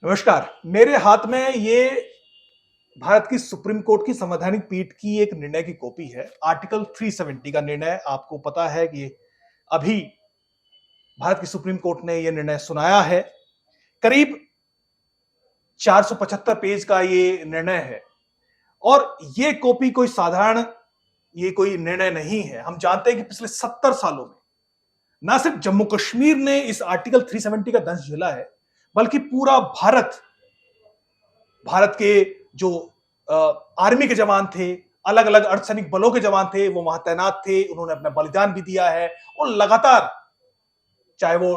नमस्कार। मेरे हाथ में ये भारत की सुप्रीम कोर्ट की संवैधानिक पीठ की एक निर्णय की कॉपी है। आर्टिकल 370 का निर्णय। आपको पता है कि अभी भारत की सुप्रीम कोर्ट ने यह निर्णय सुनाया है। करीब 475 पेज का ये निर्णय है और ये कॉपी कोई साधारण ये कोई निर्णय नहीं है। हम जानते हैं कि पिछले 70 सालों में ना सिर्फ जम्मू कश्मीर ने इस आर्टिकल 370 का दंश झेला है, बल्कि पूरा भारत के जो आर्मी के जवान थे, अलग अलग अर्धसैनिक बलों के जवान थे, वो वहां तैनात थे। उन्होंने अपना बलिदान भी दिया है और लगातार, चाहे वो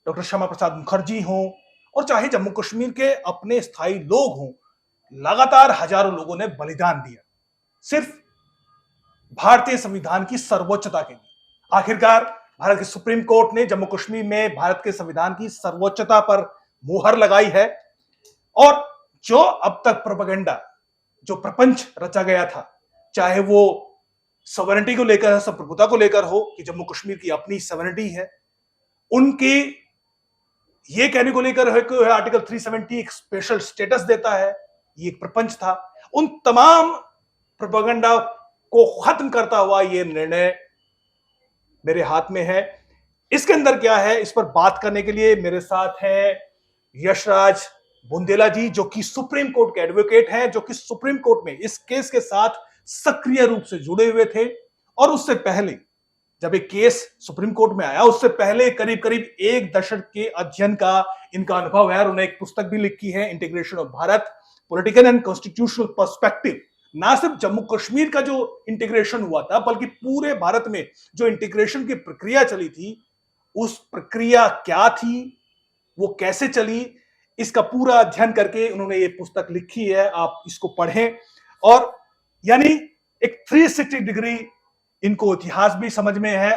डॉक्टर श्यामा प्रसाद मुखर्जी हों और चाहे जम्मू कश्मीर के अपने स्थायी लोग हों, लगातार हजारों लोगों ने बलिदान दिया सिर्फ भारतीय संविधान की सर्वोच्चता के लिए। आखिरकार भारत की सुप्रीम कोर्ट ने जम्मू कश्मीर में भारत के संविधान की सर्वोच्चता पर मुहर लगाई है और जो अब तक प्रोपेगेंडा, जो प्रपंच रचा गया था, चाहे वो सॉवरेनिटी को लेकर, संप्रभुता को लेकर हो कि जम्मू कश्मीर की अपनी सॉवरेनिटी है, उनकी ये कहने को लेकर है कि आर्टिकल 370 एक स्पेशल स्टेटस देता है, ये एक प्रपंच था। उन तमाम प्रोपेगेंडा को खत्म करता हुआ ये निर्णय मेरे हाथ में है। इसके अंदर क्या है, इस पर बात करने के लिए मेरे साथ है यशराज बुंदेला जी, जो कि सुप्रीम कोर्ट के एडवोकेट हैं, जो कि सुप्रीम कोर्ट में इस केस के साथ सक्रिय रूप से जुड़े हुए थे। और उससे पहले जब एक केस सुप्रीम कोर्ट में आया, उससे पहले करीब करीब एक दशक के अध्ययन का इनका अनुभव है और उन्हें एक पुस्तक भी लिखी है, integration of Bharat, political and constitutional perspective. ना सिर्फ जम्मू कश्मीर का जो इंटीग्रेशन हुआ था, बल्कि पूरे भारत में जो इंटीग्रेशन की प्रक्रिया चली थी, उस प्रक्रिया क्या थी, वो कैसे चली, इसका पूरा अध्ययन करके उन्होंने ये पुस्तक लिखी है। आप इसको पढ़ें और यानी एक 360 डिग्री इनको इतिहास भी समझ में है।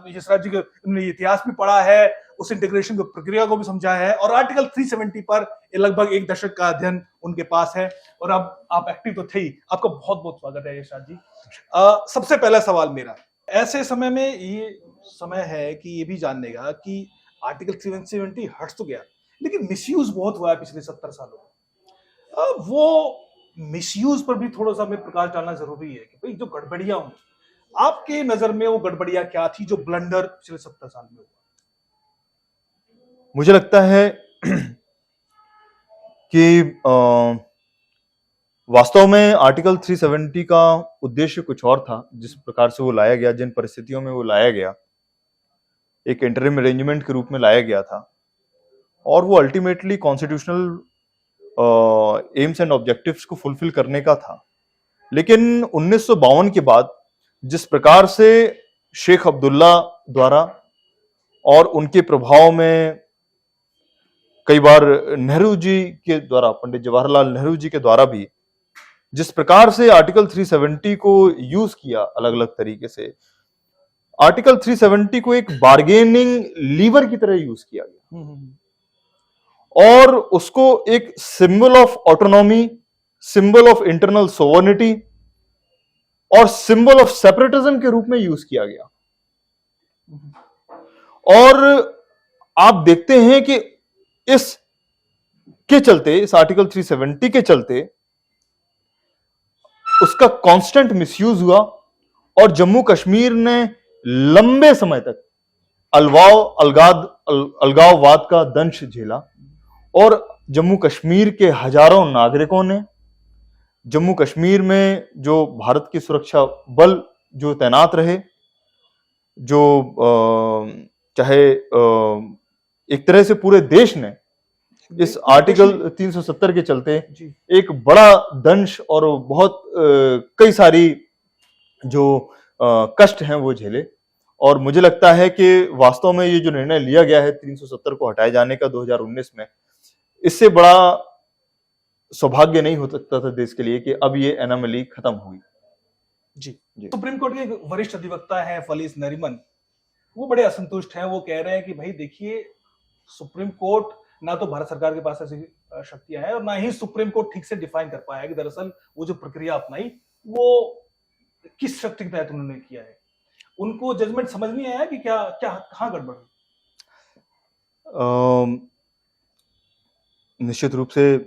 यशराज जी उन्होंने इतिहास भी पढ़ा है, उस इंटीग्रेशन की प्रक्रिया को भी समझा है और आर्टिकल 370 पर लगभग एक दशक का अध्ययन उनके पास है। और अब आप एक्टिव तो थे ही। आपका बहुत बहुत स्वागत है यशराज जी। सबसे पहला सवाल मेरा, ऐसे समय में ये समय है कि ये भी जानने का कि आर्टिकल 370 हट तो गया, लेकिन मिसयूज बहुत हुआ है पिछले 70 सालों में। वो मिसयूज पर भी थोड़ा सा हमें प्रकाश डालना जरूरी है कि भाई जो गड़बड़ियां हुई, आपके नजर में वो गड़बड़ियां क्या थी, जो ब्लंडर पिछले 70 साल में हुआ? मुझे लगता है कि वास्तव में आर्टिकल 370 का उद्देश्य कुछ और था। जिस प्रकार से वो लाया गया, जिन परिस्थितियों में वो लाया गया, एक इंटरिम अरेंजमेंट के रूप में लाया गया था और वो ultimately constitutional AIIMS and objectives को फुलफिल करने का था। लेकिन 1952 के बाद जिस प्रकार से शेख अब्दुल्ला द्वारा और उनके प्रभाव में कई बार नेहरू जी के द्वारा, पंडित जवाहरलाल नेहरू जी के द्वारा भी जिस प्रकार से आर्टिकल 370 को यूज किया अलग अलग तरीके से, आर्टिकल 370 को एक बार्गेनिंग लीवर की तरह यूज किया गया और उसको एक symbol of autonomy, symbol of internal sovereignty और सिंबल ऑफ सेपरेटिज्म के रूप में यूज किया गया। और आप देखते हैं कि इस आर्टिकल 370 के चलते उसका कांस्टेंट मिसयूज हुआ और जम्मू कश्मीर ने लंबे समय तक अलगाववाद का दंश झेला और जम्मू कश्मीर के हजारों नागरिकों ने, जम्मू कश्मीर में जो भारत की सुरक्षा बल जो तैनात रहे, जो चाहे एक तरह से पूरे देश ने इस आर्टिकल 370 के चलते एक बड़ा दंश और बहुत कई सारी जो कष्ट हैं वो झेले। और मुझे लगता है कि वास्तव में ये जो निर्णय लिया गया है 370 को हटाए जाने का 2019 में, इससे बड़ा सौभाग्य नहीं हो सकता था देश के लिए कि अब ये एनोमली खत्म हुई। जी। सुप्रीम कोर्ट के वरिष्ठ अधिवक्ता हैं फलीस नरीमन, वो बड़े असंतुष्ट हैं। वो कह रहे हैं कि भाई देखिए, सुप्रीम कोर्ट ना तो भारत सरकार के पास ऐसी शक्तियां हैं और ना ही सुप्रीम कोर्ट ठीक से डिफाइन कर पाया कि दरअसल वो जो प्रक्रिया अपनाई वो किस शक्ति के तहत उन्होंने किया है। उनको जजमेंट समझ नहीं आया कि क्या क्या कहां गड़बड़। निश्चित रूप से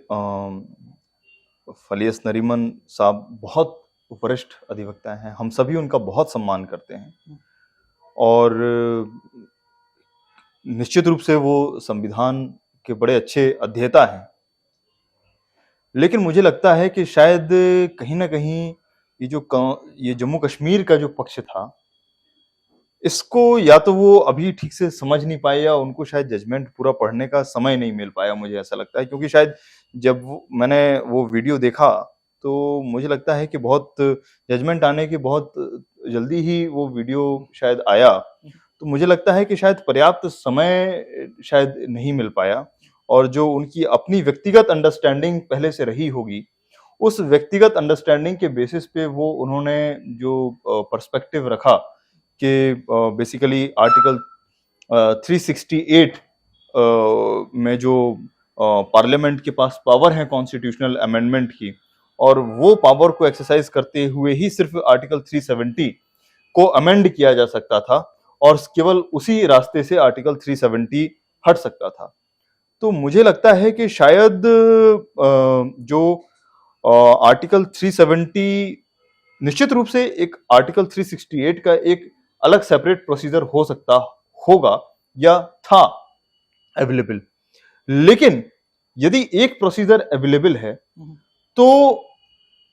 फलियस नरीमन साहब बहुत वरिष्ठ अधिवक्ता हैं, हम सभी उनका बहुत सम्मान करते हैं और निश्चित रूप से वो संविधान के बड़े अच्छे अध्येता हैं। लेकिन मुझे लगता है कि शायद कहीं ना कहीं ये जम्मू कश्मीर का जो पक्ष था, इसको या तो वो अभी ठीक से समझ नहीं पाए या उनको शायद जजमेंट पूरा पढ़ने का समय नहीं मिल पाया, मुझे ऐसा लगता है। क्योंकि शायद जब मैंने वो वीडियो देखा तो मुझे लगता है कि बहुत जजमेंट आने के बहुत जल्दी ही वो वीडियो शायद आया, तो मुझे लगता है कि शायद पर्याप्त समय शायद नहीं मिल पाया और जो उनकी अपनी व्यक्तिगत अंडरस्टैंडिंग पहले से रही होगी, उस व्यक्तिगत अंडरस्टैंडिंग के बेसिस पे वो उन्होंने जो पर्सपेक्टिव रखा कि बेसिकली आर्टिकल 368 में जो पार्लियामेंट के पास पावर है कॉन्स्टिट्यूशनल अमेंडमेंट की, और वो पावर को एक्सरसाइज करते हुए ही सिर्फ आर्टिकल 370 को अमेंड किया जा सकता था और केवल उसी रास्ते से आर्टिकल 370 हट सकता था। तो मुझे लगता है कि शायद जो आर्टिकल 370 निश्चित रूप से एक आर्टिकल 368 का एक अलग सेपरेट प्रोसीजर हो सकता होगा या था अवेलेबल, लेकिन यदि एक प्रोसीजर अवेलेबल है तो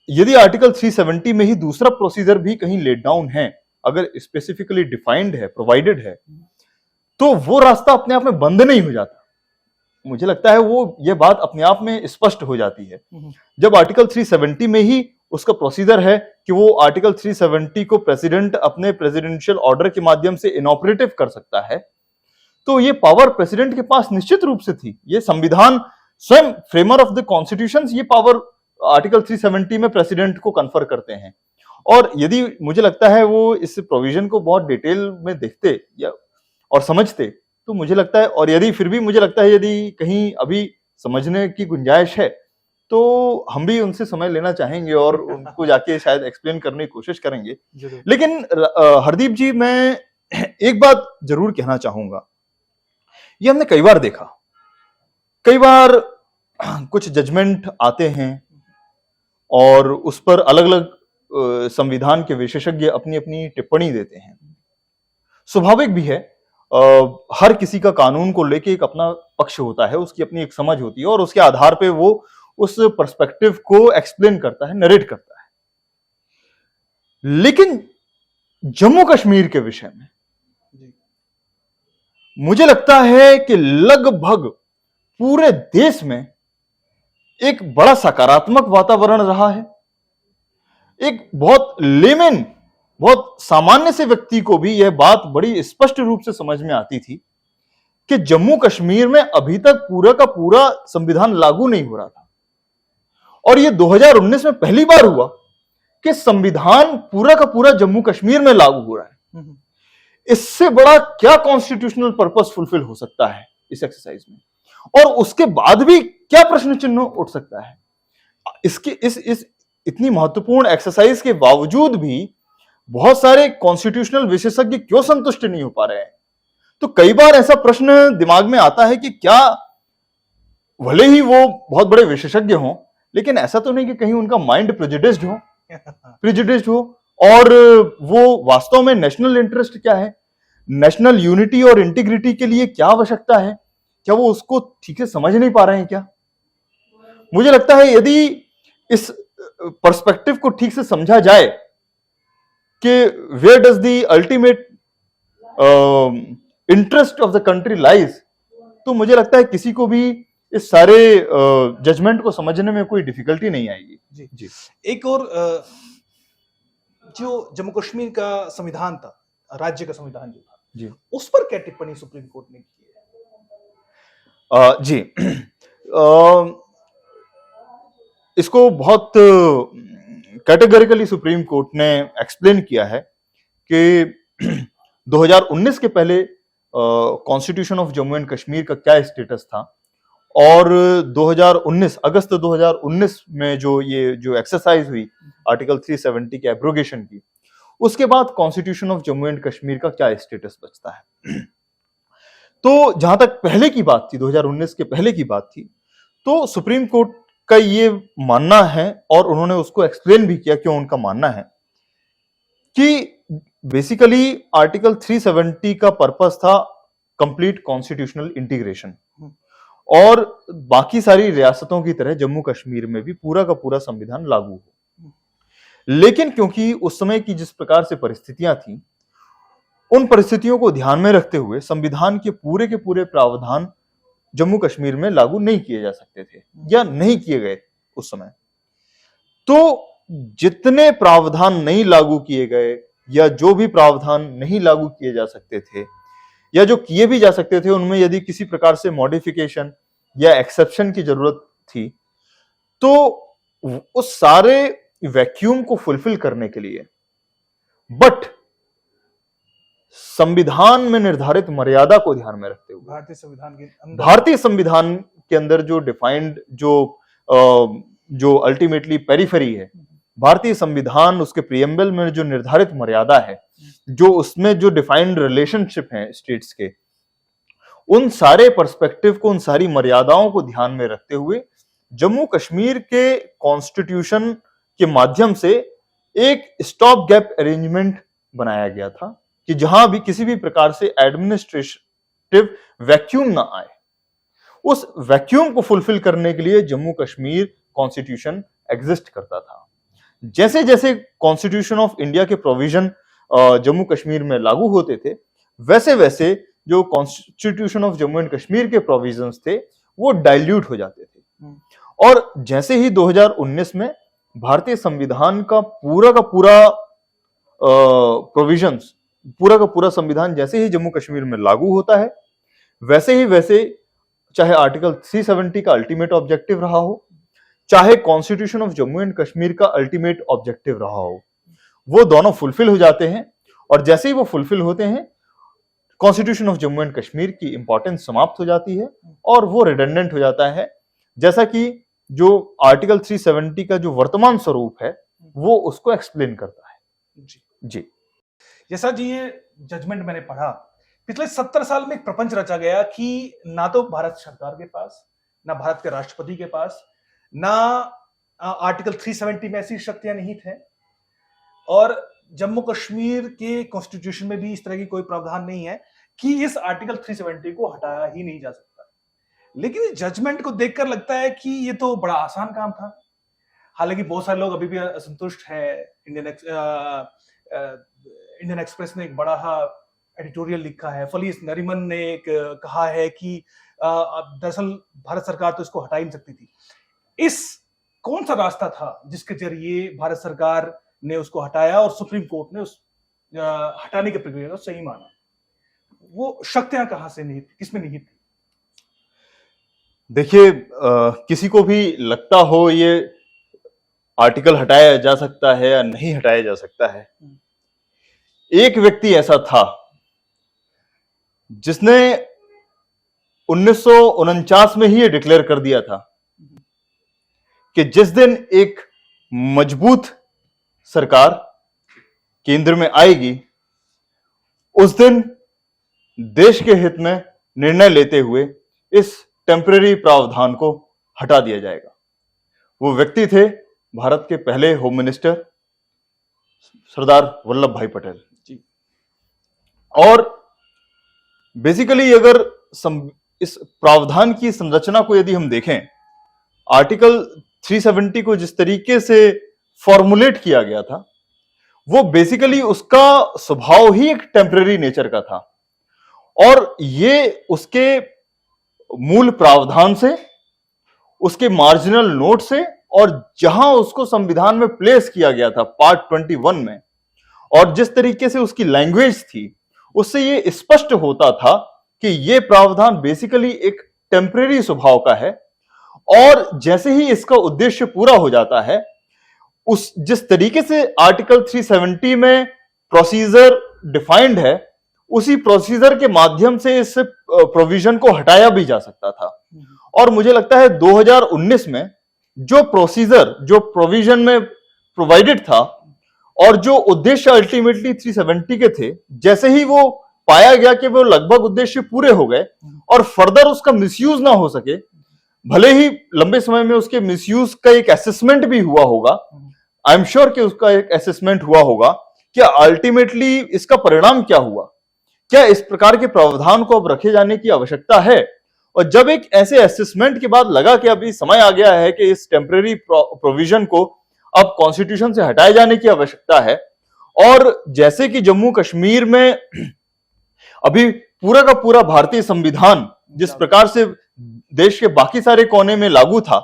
यदि आर्टिकल 370 में ही दूसरा प्रोसीजर भी कहीं लेट डाउन है, अगर स्पेसिफिकली डिफाइंड है, प्रोवाइडेड है, तो वो रास्ता अपने आप में बंद नहीं हो जाता। मुझे लगता है वो ये बात अपने आप में स्पष्ट हो जाती है जब आर्टिकल 370 में ही उसका प्रोसीजर है कि वो आर्टिकल 370 को प्रेसिडेंट अपने प्रेसिडेंशियल ऑर्डर के माध्यम से इनऑपरेटिव कर सकता है। तो ये पावर प्रेसिडेंट के पास निश्चित रूप से थी। ये संविधान स्वयं फ्रेमर ऑफ द कॉन्स्टिट्यूशन ये पावर आर्टिकल 370 में प्रेसिडेंट को कन्फर करते हैं। और यदि मुझे लगता है वो इस प्रोविजन को बहुत डिटेल में देखते या और समझते तो मुझे लगता है, और यदि फिर भी मुझे लगता है यदि कहीं अभी समझने की गुंजाइश है तो हम भी उनसे समय लेना चाहेंगे और उनको जाके शायद एक्सप्लेन करने की कोशिश करेंगे। लेकिन हरदीप जी, मैं एक बात जरूर कहना चाहूंगा, ये हमने कई बार देखा, कई बार कुछ जजमेंट आते हैं और उस पर अलग अलग संविधान के विशेषज्ञ अपनी अपनी टिप्पणी देते हैं। स्वाभाविक भी है, हर किसी का कानून को लेके एक अपना पक्ष होता है, उसकी अपनी एक समझ होती है और उसके आधार पे वो उस पर्सपेक्टिव को एक्सप्लेन करता है, नरेट करता है। लेकिन जम्मू कश्मीर के विषय में मुझे लगता है कि लगभग पूरे देश में एक बड़ा सकारात्मक वातावरण रहा है। एक बहुत लेमन, बहुत सामान्य से व्यक्ति को भी यह बात बड़ी स्पष्ट रूप से समझ में आती थी कि जम्मू कश्मीर में अभी तक पूरा का पूरा संविधान लागू नहीं हो रहा था और यह 2019 में पहली बार हुआ कि संविधान पूरा का पूरा जम्मू कश्मीर में लागू हो रहा है। इससे बड़ा क्या कॉन्स्टिट्यूशनल पर्पस फुलफिल हो सकता है इस एक्सरसाइज में, और उसके बाद भी क्या प्रश्न चिन्ह उठ सकता है। इसके इस इतनी महत्वपूर्ण एक्सरसाइज के बावजूद भी बहुत सारे कॉन्स्टिट्यूशनल विशेषज्ञ क्यों संतुष्ट नहीं हो पा रहे हैं। तो कई बार ऐसा प्रश्न दिमाग में आता है कि क्या भले ही वो बहुत बड़े विशेषज्ञ हों, लेकिन ऐसा तो नहीं कि कहीं उनका माइंड प्रेजुडिस्ड हो और वो वास्तव में नेशनल इंटरेस्ट क्या है, नेशनल यूनिटी और इंटीग्रिटी के लिए क्या आवश्यकता है, क्या वो उसको ठीक से समझ नहीं पा रहे हैं क्या। मुझे लगता है यदि इस पर्सपेक्टिव को ठीक से समझा जाए कि where does the ultimate interest of the country lies, तो मुझे लगता है किसी को भी इस सारे जजमेंट को समझने में कोई डिफिकल्टी नहीं आएगी। जी। एक और जो जम्मू कश्मीर का संविधान था, राज्य का संविधान जो था जी, उस पर क्या टिप्पणी सुप्रीम कोर्ट ने की है? जी इसको बहुत कैटेगरिकली सुप्रीम कोर्ट ने एक्सप्लेन किया है कि 2019 के पहले constitution of Jammu and Kashmir का क्या स्टेटस था और 2019 अगस्त 2019 में जो एक्सरसाइज हुई आर्टिकल 370 के एब्रोगेशन की, उसके बाद constitution of Jammu and Kashmir का क्या स्टेटस बचता है। तो जहां तक पहले की बात थी, 2019 के पहले की बात थी, तो सुप्रीम कोर्ट का ये मानना है, और उन्होंने उसको एक्सप्लेन भी किया क्यों उनका मानना है, कि बेसिकली आर्टिकल 370 का पर्पस था कंप्लीट कॉन्स्टिट्यूशनल इंटीग्रेशन, और बाकी सारी रियासतों की तरह जम्मू कश्मीर में भी पूरा का पूरा संविधान लागू हो। लेकिन क्योंकि उस समय की जिस प्रकार से परिस्थितियां थी, उन परिस्थितियों को ध्यान में रखते हुए संविधान के पूरे प्रावधान जम्मू कश्मीर में लागू नहीं किए जा सकते थे या नहीं किए गए उस समय। तो जितने प्रावधान नहीं लागू किए गए या जो भी प्रावधान नहीं लागू किए जा सकते थे या जो किए भी जा सकते थे, उनमें यदि किसी प्रकार से मॉडिफिकेशन या एक्सेप्शन की जरूरत थी, तो उस सारे वैक्यूम को फुलफिल करने के लिए, बट संविधान में निर्धारित मर्यादा को ध्यान में रखते हुए, भारतीय संविधान के अंदर जो डिफाइंड जो अल्टीमेटली पेरिफेरी है, भारतीय संविधान उसके प्रियम्बल में जो निर्धारित मर्यादा है, जो उसमें जो डिफाइंड रिलेशनशिप है स्टेट्स के, उन सारे पर्सपेक्टिव को, उन सारी मर्यादाओं को ध्यान में रखते हुए जम्मू कश्मीर के कॉन्स्टिट्यूशन के माध्यम से एक स्टॉप गैप अरेंजमेंट बनाया गया था कि जहां भी किसी भी प्रकार से एडमिनिस्ट्रेटिव वैक्यूम ना आए। उस वैक्यूम को फुलफिल करने के लिए जम्मू कश्मीर कॉन्स्टिट्यूशन एग्जिस्ट करता था। जैसे जैसे कॉन्स्टिट्यूशन ऑफ इंडिया के प्रोविजन जम्मू कश्मीर में लागू होते थे, वैसे वैसे जो constitution of Jammu and Kashmir के प्रोविजंस थे वो डाइल्यूट हो जाते थे। और जैसे ही 2019 में भारतीय संविधान का पूरा प्रोविजंस, पूरा का पूरा संविधान जैसे ही जम्मू कश्मीर में लागू होता है, वैसे चाहे आर्टिकल 370 का अल्टीमेट ऑब्जेक्टिव रहा हो, चाहे constitution of Jammu and Kashmir का अल्टीमेट ऑब्जेक्टिव रहा हो, वो दोनों फुलफिल हो जाते हैं। और जैसे ही वो फुलफिल होते हैं, constitution of Jammu and Kashmir की इंपॉर्टेंस समाप्त हो जाती है और वो रिडंडेंट हो जाता है, जैसा कि जो आर्टिकल 370 का जो वर्तमान स्वरूप है वो उसको एक्सप्लेन करता है। जी जैसा जी ये जजमेंट मैंने पढ़ा, पिछले 70 साल में एक प्रपंच रचा गया कि ना तो भारत सरकार के पास, ना भारत के राष्ट्रपति के पास, ना आर्टिकल 370 में ऐसी शक्तियां नहीं थे, और जम्मू कश्मीर के कॉन्स्टिट्यूशन में भी इस तरह की कोई प्रावधान नहीं है कि इस आर्टिकल 370 को हटाया ही नहीं जा सकता। लेकिन इस जजमेंट को देखकर लगता है कि ये तो बड़ा आसान काम था। हालांकि बहुत सारे लोग अभी भी असंतुष्ट हैं। इंडियन एक्सप्रेस ने एक बड़ा एडिटोरियल लिखा है, फलीस नरीमन ने एक कहा है कि दरअसल भारत सरकार तो इसको हटा ही नहीं सकती थी। इस कौन सा रास्ता था जिसके जरिए भारत सरकार ने उसको हटाया और सुप्रीम कोर्ट ने उस हटाने की प्रक्रिया को सही माना? वो शक्तियां कहां से नहीं थी, किसमें नहीं थी? देखिए, किसी को भी लगता हो ये आर्टिकल हटाया जा सकता है या नहीं हटाया जा सकता है, एक व्यक्ति ऐसा था जिसने 1949 में ही ये डिक्लेयर कर दिया था कि जिस दिन एक मजबूत सरकार केंद्र में आएगी, उस दिन देश के हित में निर्णय लेते हुए इस टेम्परेरी प्रावधान को हटा दिया जाएगा। वो व्यक्ति थे भारत के पहले होम मिनिस्टर सरदार वल्लभ भाई पटेल जी। और बेसिकली अगर इस प्रावधान की संरचना को यदि हम देखें, आर्टिकल 370 को जिस तरीके से फॉर्मुलेट किया गया था, वो बेसिकली उसका स्वभाव ही एक टेम्परेरी नेचर का था, और ये उसके मूल प्रावधान से, उसके मार्जिनल नोट से, और जहां उसको संविधान में प्लेस किया गया था पार्ट 21 में, और जिस तरीके से उसकी लैंग्वेज थी, उससे ये स्पष्ट होता था कि ये प्रावधान बेसिकली एक टेम्परेरी स्वभाव का है। और जैसे ही इसका उद्देश्य पूरा हो जाता है, उस जिस तरीके से आर्टिकल 370 में प्रोसीजर डिफाइंड है, उसी प्रोसीजर के माध्यम से इस प्रोविजन को हटाया भी जा सकता था। और मुझे लगता है 2019 में जो प्रोसीजर, जो प्रोविजन में प्रोवाइडेड था, और जो उद्देश्य अल्टीमेटली 370 के थे, जैसे ही वो पाया गया कि वो लगभग उद्देश्य पूरे हो गए और फर्दर उसका मिसयूज ना हो सके, भले ही लंबे समय में उसके मिसयूज का एक असेसमेंट भी हुआ होगा, आई एम श्योर कि उसका एक असेसमेंट हुआ होगा, क्या अल्टीमेटली इसका परिणाम क्या हुआ, क्या इस प्रकार के प्रावधान को अब रखे जाने की आवश्यकता है। और जब एक ऐसे असेसमेंट के बाद लगा कि अभी समय आ गया है कि इस टेम्परेरी प्रोविजन को अब कॉन्स्टिट्यूशन से हटाए जाने की आवश्यकता है, और जैसे कि जम्मू कश्मीर में अभी पूरा का पूरा भारतीय संविधान जिस प्रकार से देश के बाकी सारे कोने में लागू था,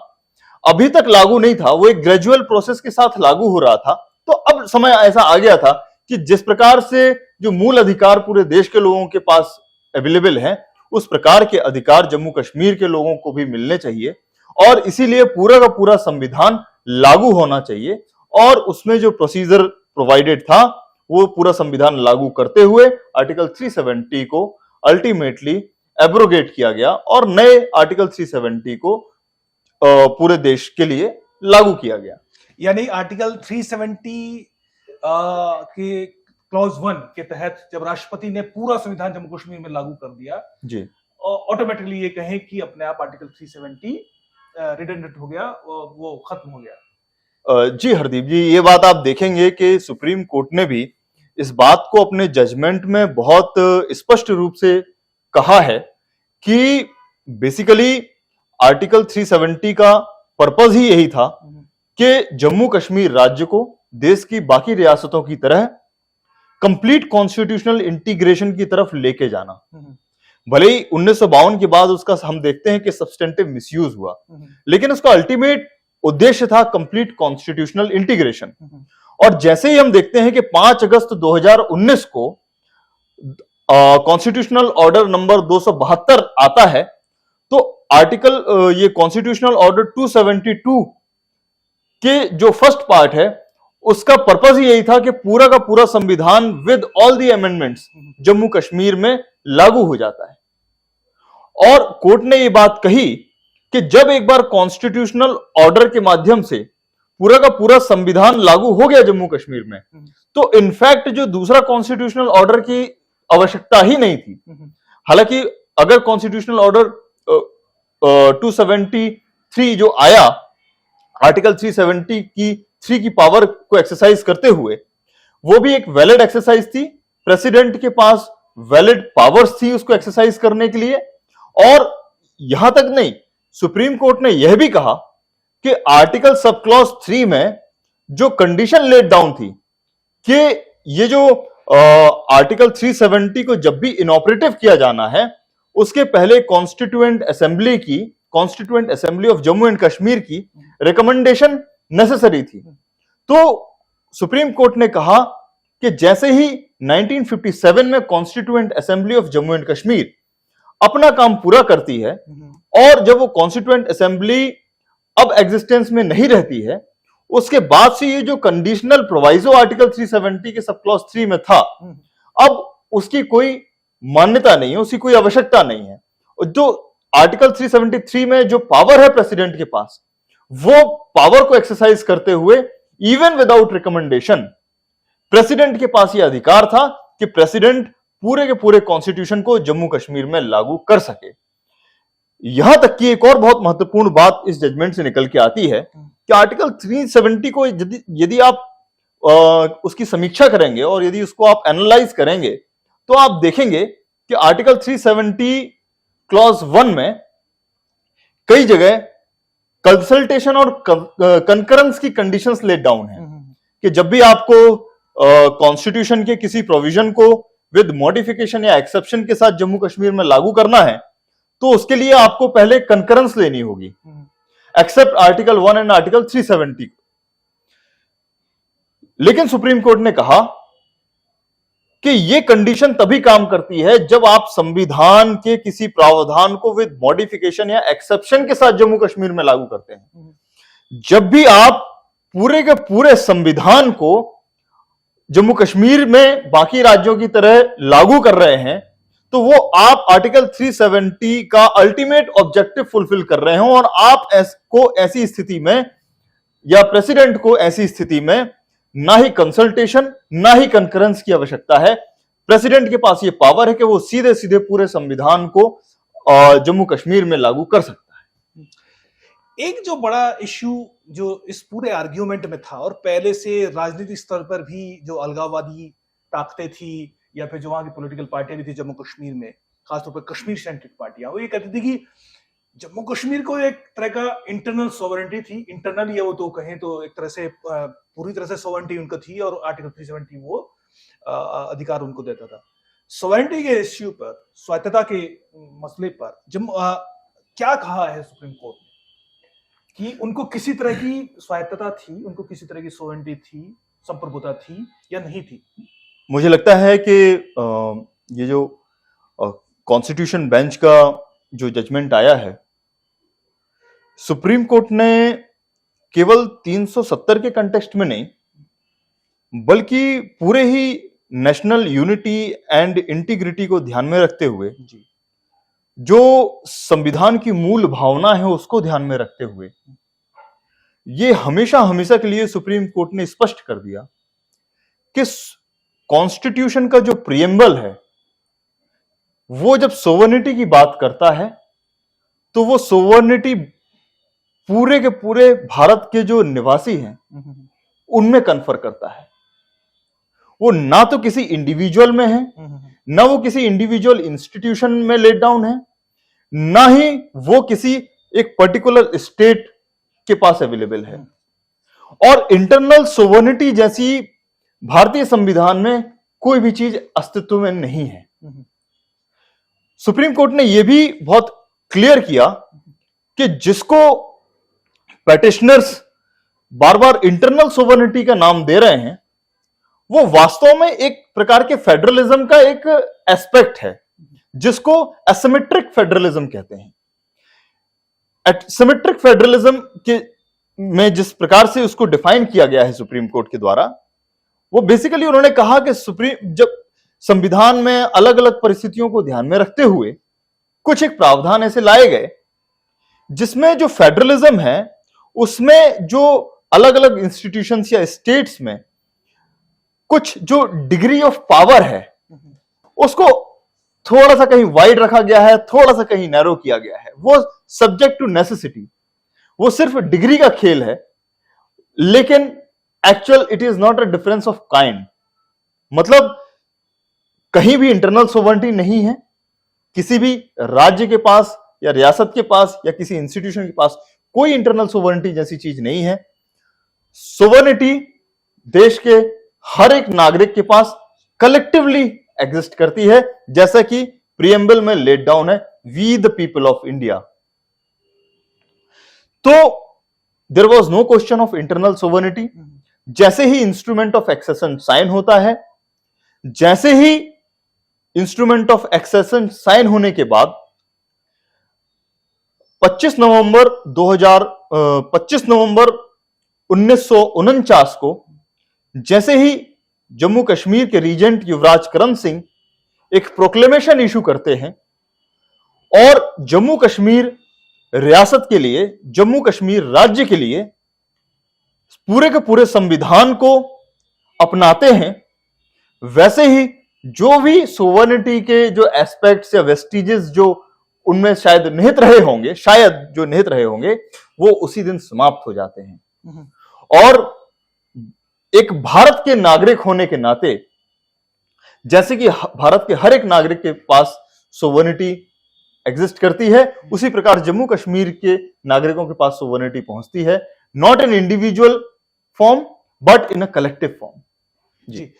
अभी तक लागू नहीं था, वो एक ग्रेजुअल प्रोसेस के साथ लागू हो रहा था। तो अब समय ऐसा आ गया था कि जिस प्रकार से जो मूल अधिकार पूरे देश के लोगों के पास अवेलेबल है, उस प्रकार के अधिकार जम्मू कश्मीर के लोगों को भी मिलने चाहिए, और इसीलिए पूरा का पूरा संविधान लागू होना चाहिए। और उसमें जो प्रोसीजर प्रोवाइडेड था वो पूरा संविधान लागू करते हुए आर्टिकल 370 को अल्टीमेटली एब्रोगेट किया गया और नए आर्टिकल 370 को पूरे देश के लिए लागू किया गया। यानी आर्टिकल 370 के क्लॉज 1 के तहत जब राष्ट्रपति ने पूरा संविधान जम्मू कश्मीर में लागू कर दिया, जी, ऑटोमेटिकली ये कहें कि अपने आप आर्टिकल 370 रिडंडेंट हो गया, वो खत्म हो गया। जी हरदीप जी, ये बात आप देखेंगे कि सुप्रीम कोर्ट ने भी इस बात को अपने जजमेंट में बहुत स्पष्ट रूप से कहा है कि बेसिकली आर्टिकल 370 का पर्पस ही यही था कि जम्मू कश्मीर राज्य को देश की बाकी रियासतों की तरह कंप्लीट कॉन्स्टिट्यूशनल इंटीग्रेशन की तरफ लेके जाना। भले ही 1952 के बाद उसका हम देखते हैं कि सब्सटेंटिव मिसयूज हुआ, लेकिन उसका अल्टीमेट उद्देश्य था कंप्लीट कॉन्स्टिट्यूशनल इंटीग्रेशन। और जैसे ही हम देखते हैं कि 5 अगस्त 2019 को कॉन्स्टिट्यूशनल ऑर्डर नंबर 272 आता है, तो आर्टिकल ये कॉन्स्टिट्यूशनल ऑर्डर 272 के जो फर्स्ट पार्ट है उसका पर्पस ही यही था कि पूरा का पूरा संविधान with all the amendments Jammu Kashmir में लागू हो जाता है। और कोर्ट ने ये बात कही कि जब एक बार कॉन्स्टिट्यूशनल ऑर्डर के माध्यम से पूरा का पूरा संविधान लागू हो गया जम्मू कश्मीर में, तो इनफैक्ट जो दूसरा कॉन्स्टिट्यूशनल ऑर्डर की आवश्यकता ही नहीं थी। हालांकि अगर कॉन्स्टिट्यूशनल ऑर्डर 273 जो आया आर्टिकल 3 की पावर को एक्सरसाइज करते हुए, वो भी एक वैलिड एक्सरसाइज थी। प्रेसिडेंट के पास वैलिड पावर्स थी उसको एक्सरसाइज करने के लिए। और यहां तक नहीं, सुप्रीम कोर्ट ने यह भी कहा कि आर्टिकल सब क्लॉज 3 में जो कंडीशन लेट डाउन थी कि ये जो आर्टिकल 370 को जब भी इनऑपरेटिव किया जाना है, उसके पहले constituent assembly of Jammu and Kashmir की रिकमेंडेशन नेसेसरी थी। तो सुप्रीम कोर्ट ने कहा कि जैसे ही 1957 में constituent assembly of Jammu and Kashmir अपना काम पूरा करती है, और जब वो कॉन्स्टिट्यूएंट असेंबली अब एग्जिस्टेंस में नहीं रहती है, उसके बाद से ये जो कंडीशनल प्रोवाइजो आर्टिकल 370 के सब क्लॉज 3 में था, अब उसकी कोई मान्यता नहीं है, उसकी कोई आवश्यकता नहीं है। जो आर्टिकल 373 में जो पावर है प्रेसिडेंट के पास, वो पावर को एक्सरसाइज करते हुए इवन विदाउट रिकमेंडेशन प्रेसिडेंट के पास यह अधिकार था कि प्रेसिडेंट पूरे के पूरे कॉन्स्टिट्यूशन को जम्मू कश्मीर में लागू कर सके। यहां तक कि एक और बहुत महत्वपूर्ण बात इस जजमेंट से निकल के आती है कि आर्टिकल 370 को यदि आप उसकी समीक्षा करेंगे और यदि उसको आप एनालाइज करेंगे, तो आप देखेंगे कि आर्टिकल 370 क्लॉज 1 में कई जगह कंसल्टेशन और कंकरेंस की कंडीशंस लेट डाउन है कि जब भी आपको कॉन्स्टिट्यूशन के किसी प्रोविजन को विद मॉडिफिकेशन या एक्सेप्शन के साथ जम्मू कश्मीर में लागू करना है, तो उसके लिए आपको पहले कंकरेंस लेनी होगी, एक्सेप्ट आर्टिकल 1 एंड आर्टिकल 370। लेकिन सुप्रीम कोर्ट ने कहा कि यह कंडीशन तभी काम करती है जब आप संविधान के किसी प्रावधान को विद मॉडिफिकेशन या एक्सेप्शन के साथ जम्मू कश्मीर में लागू करते हैं। जब भी आप पूरे के पूरे संविधान को जम्मू कश्मीर में बाकी राज्यों की तरह लागू कर रहे हैं, तो वो आप आर्टिकल 370 का अल्टीमेट ऑब्जेक्टिव फुलफिल कर रहे हो, और आप को ऐसी स्थिति में या प्रेसिडेंट को ऐसी स्थिति में ना ही कंसल्टेशन ना ही कंकरेंस की आवश्यकता है। प्रेसिडेंट के पास ये पावर है कि वो सीधे सीधे पूरे संविधान को जम्मू कश्मीर में लागू कर सकता है। एक जो बड़ा इश्यू जो इस पूरे आर्ग्यूमेंट में था और पहले से राजनीतिक स्तर पर भी जो अलगाववादी ताकतें थी या फिर जो वहां की पॉलिटिकल पार्टियां भी थी जम्मू कश्मीर में, खासतौर पर कश्मीर सेंट्रिक पार्टियां, वो ये कहती थी कि जम्मू कश्मीर को एक तरह का इंटरनल सोवरेंटी थी, इंटरनल या वो तो कहें तो एक तरह से पूरी तरह से सोवरेंटी उनको थी और आर्टिकल 370 वो अधिकार उनको देता था। सोवरेंटी के इश्यू पर, स्वायत्तता के मसले पर क्या कहा है सुप्रीम कोर्ट ने कि उनको किसी तरह की स्वायत्तता थी, उनको किसी तरह की सोवरेंटी थी, संप्रभुता थी या नहीं थी? मुझे लगता है कि ये जो कॉन्स्टिट्यूशन बेंच का जो जजमेंट आया है, सुप्रीम कोर्ट ने केवल 370 के कंटेक्स्ट में नहीं बल्कि पूरे ही नेशनल यूनिटी एंड इंटीग्रिटी को ध्यान में रखते हुए, जो संविधान की मूल भावना है उसको ध्यान में रखते हुए, ये हमेशा हमेशा के लिए सुप्रीम कोर्ट ने स्पष्ट कर दिया कि कॉन्स्टिट्यूशन का जो प्रिएम्बल है वो जब सोवर्निटी की बात करता है तो वो सोवर्निटी पूरे के पूरे भारत के जो निवासी हैं उनमें कन्फर करता है। वो ना तो किसी इंडिविजुअल में है, ना वो किसी इंडिविजुअल इंस्टीट्यूशन में लेट डाउन है, ना ही वो किसी एक पर्टिकुलर स्टेट के पास अवेलेबल है। और इंटरनल सोवर्निटी जैसी भारतीय संविधान में कोई भी चीज अस्तित्व में नहीं है। सुप्रीम कोर्ट ने यह भी बहुत क्लियर किया कि जिसको पेटिशनर्स बार बार इंटरनल सोवर्निटी का नाम दे रहे हैं वो वास्तव में एक प्रकार के फेडरलिज्म का एक एस्पेक्ट है जिसको एसिमेट्रिक फेडरलिज्म कहते हैं। सिमेट्रिक फेडरलिज्म के में जिस प्रकार से उसको डिफाइन किया गया है सुप्रीम कोर्ट के द्वारा, वो बेसिकली उन्होंने कहा कि जब संविधान में अलग अलग परिस्थितियों को ध्यान में रखते हुए कुछ एक प्रावधान ऐसे लाए गए जिसमें जो फेडरलिज्म है उसमें जो अलग अलग इंस्टीट्यूशंस या स्टेट्स में कुछ जो डिग्री ऑफ पावर है उसको थोड़ा सा कहीं वाइड रखा गया है, थोड़ा सा कहीं नैरो किया गया है। वो सब्जेक्ट टू नेसेसिटी, वो सिर्फ डिग्री का खेल है, लेकिन actual it is not a difference of kind. मतलब कहीं भी इंटरनल सोवर्निटी नहीं है, किसी भी राज्य के पास या रियासत के पास या किसी इंस्टीट्यूशन के पास कोई इंटरनल सोवर्निटी जैसी चीज नहीं है। सोवर्निटी देश के हर एक नागरिक के पास कलेक्टिवली एग्जिस्ट करती है, जैसा कि प्रिएम्बल में लेट डाउन है, we the people of India. तो there was no question of internal sovereignty. जैसे ही इंस्ट्रूमेंट ऑफ एक्सेशन साइन होता है, जैसे ही इंस्ट्रूमेंट ऑफ एक्सेशन साइन होने के बाद 25 नवंबर 1949 को जैसे ही जम्मू कश्मीर के रीजेंट युवराज करण सिंह एक प्रोक्लेमेशन इशू करते हैं और जम्मू कश्मीर रियासत के लिए, जम्मू कश्मीर राज्य के लिए पूरे के पूरे संविधान को अपनाते हैं, वैसे ही जो भी सोवर्निटी के जो एस्पेक्ट्स या वेस्टिजेस जो उनमें शायद निहित रहे होंगे वो उसी दिन समाप्त हो जाते हैं। और एक भारत के नागरिक होने के नाते, जैसे कि भारत के हर एक नागरिक के पास सोवर्निटी एग्जिस्ट करती है, उसी प्रकार जम्मू कश्मीर के नागरिकों के पास सोवर्निटी पहुंचती है, not in individual form but in a collective form. जी,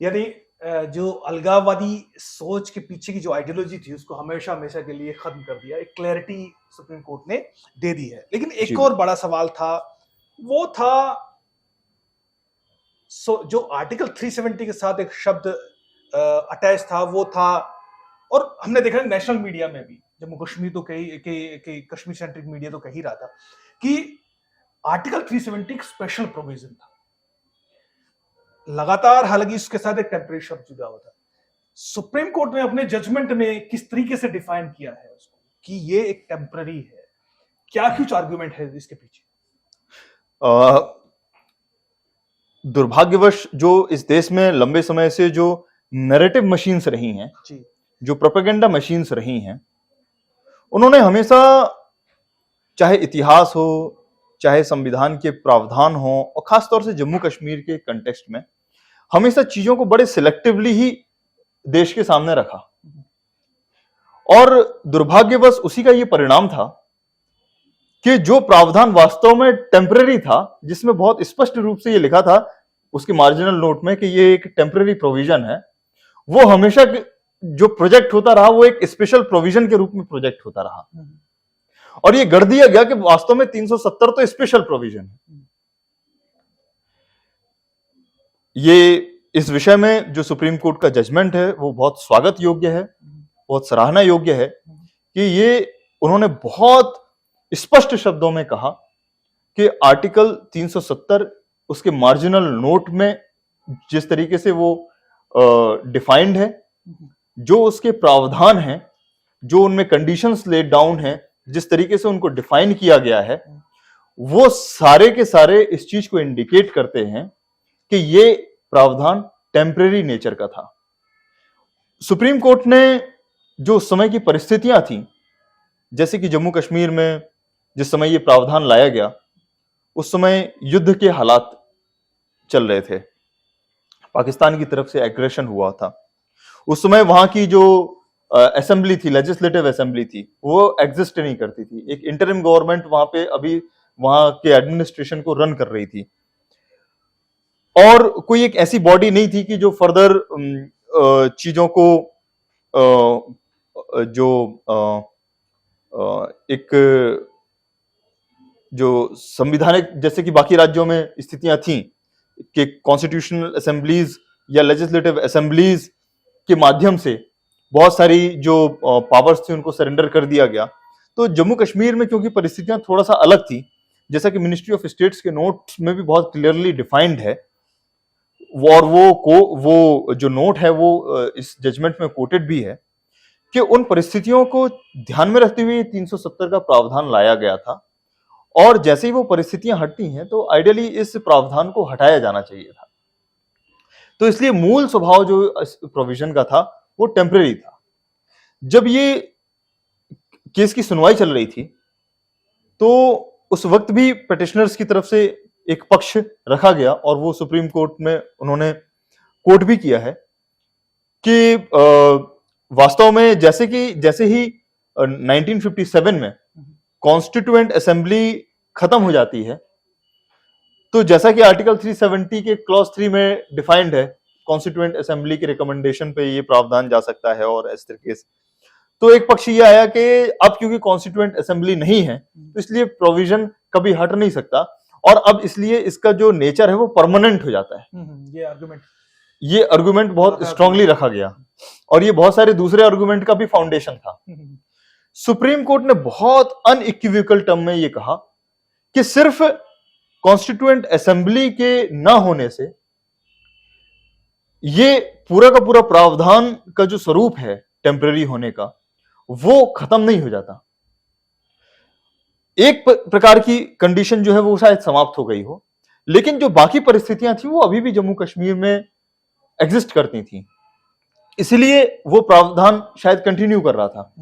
यानी जो अलगाववादी सोच के पीछे की जो आइडियोलॉजी थी उसको हमेशा हमेशा के लिए खत्म कर दिया, एक क्लैरिटी सुप्रीम कोर्ट ने दे दी है। लेकिन एक और बड़ा सवाल था, वो था जो आर्टिकल 370 के साथ एक शब्द अटैच था, वो था, और हमने देखा नेशनल मीडिया में भी, जम्मू कश्मीर तो कश्मीर सेंट्रिक मीडिया तो कह ही रहा था कि आर्टिकल 370 एक स्पेशल प्रोविजन था। लगातार हालांकि इसके साथ एक टेम्परेरी शब्द जुड़ा हुआ था। सुप्रीम कोर्ट ने अपने जजमेंट में किस तरीके से डिफाइन किया है उसको कि ये एक टेम्पररी है? क्या कुछ आर्गुमेंट है इसके पीछे? दुर्भाग्यवश जो इस देश में लंबे समय से जो नैरेटिव मशीन्स रही हैं, जो प्रोपेगेंडा मशीन्स रही हैं, उन्होंने हमेशा चाहे इतिहास हो, चाहे संविधान के प्रावधान हो, और खासतौर से जम्मू कश्मीर के कंटेक्स्ट में हमेशा चीजों को बड़े सिलेक्टिवली ही देश के सामने रखा। और दुर्भाग्यवश उसी का ये परिणाम था कि जो प्रावधान वास्तव में टेम्पररी था, जिसमें बहुत स्पष्ट रूप से ये लिखा था उसके मार्जिनल नोट में कि ये एक टेम्पररी प्रोविजन है, वो हमेशा जो प्रोजेक्ट होता रहा वो एक स्पेशल प्रोविजन के रूप में प्रोजेक्ट होता रहा। और ये गढ़ दिया गया कि वास्तव में 370 तो स्पेशल प्रोविजन है। ये इस विषय में जो सुप्रीम कोर्ट का जजमेंट है वो बहुत स्वागत योग्य है, बहुत सराहना योग्य है कि ये उन्होंने बहुत स्पष्ट शब्दों में कहा कि आर्टिकल 370 उसके मार्जिनल नोट में जिस तरीके से वो डिफाइंड है, जो उसके प्रावधान हैं, जो उनमें कंडीशंस लेड डाउन हैं, जिस तरीके से उनको डिफाइन किया गया है, वो सारे के सारे इस चीज को इंडिकेट करते हैं कि ये प्रावधान टेम्परेरी नेचर का था। सुप्रीम कोर्ट ने जो उस समय की परिस्थितियां थी, जैसे कि जम्मू कश्मीर में जिस समय ये प्रावधान लाया गया उस समय युद्ध के हालात चल रहे थे, पाकिस्तान की तरफ से एग्रेशन हुआ था। उस समय वहां की जो असेंबली थी, लेजिस्लेटिव असेंबली थी, वो एग्जिस्ट नहीं करती थी। एक इंटरिम गवर्नमेंट वहां पे अभी वहां के एडमिनिस्ट्रेशन को रन कर रही थी, और कोई एक ऐसी बॉडी नहीं थी कि जो फर्दर चीजों को एक जो संविधानिक, जैसे कि बाकी राज्यों में स्थितियां थी कि कॉन्स्टिट्यूशनल असेंबलीज या लेजिस्लेटिव असेंबलीज के माध्यम से बहुत सारी जो पावर्स थी उनको सरेंडर कर दिया गया। तो जम्मू कश्मीर में क्योंकि परिस्थितियां थोड़ा सा अलग थी, जैसा कि मिनिस्ट्री ऑफ स्टेट्स के नोट्स में भी बहुत क्लियरली डिफाइंड है, और वो जो नोट है वो इस जजमेंट में कोटेड भी है कि उन परिस्थितियों को ध्यान में रखते हुए 370 का प्रावधान लाया गया था, और जैसे ही वो परिस्थितियां हटती हैं तो आइडियली इस प्रावधान को हटाया जाना चाहिए था। तो इसलिए मूल स्वभाव जो इस प्रोविजन का था वो टेम्परेरी था। जब ये केस की सुनवाई चल रही थी तो उस वक्त भी पिटिशनर्स की तरफ से एक पक्ष रखा गया, और वो सुप्रीम कोर्ट में उन्होंने कोट भी किया है कि वास्तव में जैसे ही 1957 में कॉन्स्टिट्यूएंट असेंबली खत्म हो जाती है, तो जैसा कि आर्टिकल 370 के क्लॉज 3 में डिफाइंड है, कॉन्स्टिट्यूएंट असेंबली के रिकमेंडेशन पे ये प्रावधान जा सकता है और इस तरीके से। तो एक पक्ष ये आया कि अब क्योंकि कॉन्स्टिट्यूएंट असेंबली नहीं है तो इसलिए प्रोविजन कभी हट नहीं सकता, और अब इसलिए इसका जो नेचर है वो परमानेंट हो जाता है। ये आर्गुमेंट बहुत स्ट्रांगली रखा गया, और ये बहुत सारे दूसरे आर्गुमेंट का भी फाउंडेशन था। सुप्रीम कोर्ट ने बहुत अनइक्विवोकल टर्म में ये कहा कि सिर्फ कॉन्स्टिट्यूएंट असेंबली के ना होने से ये पूरा का पूरा प्रावधान का जो स्वरूप है टेम्पररी होने का वो खत्म नहीं हो जाता। एक प्रकार की कंडीशन जो है वो शायद समाप्त हो गई हो, लेकिन जो बाकी परिस्थितियां थी वो अभी भी जम्मू कश्मीर में एग्जिस्ट करती थी, इसलिए वो प्रावधान शायद कंटिन्यू कर रहा था।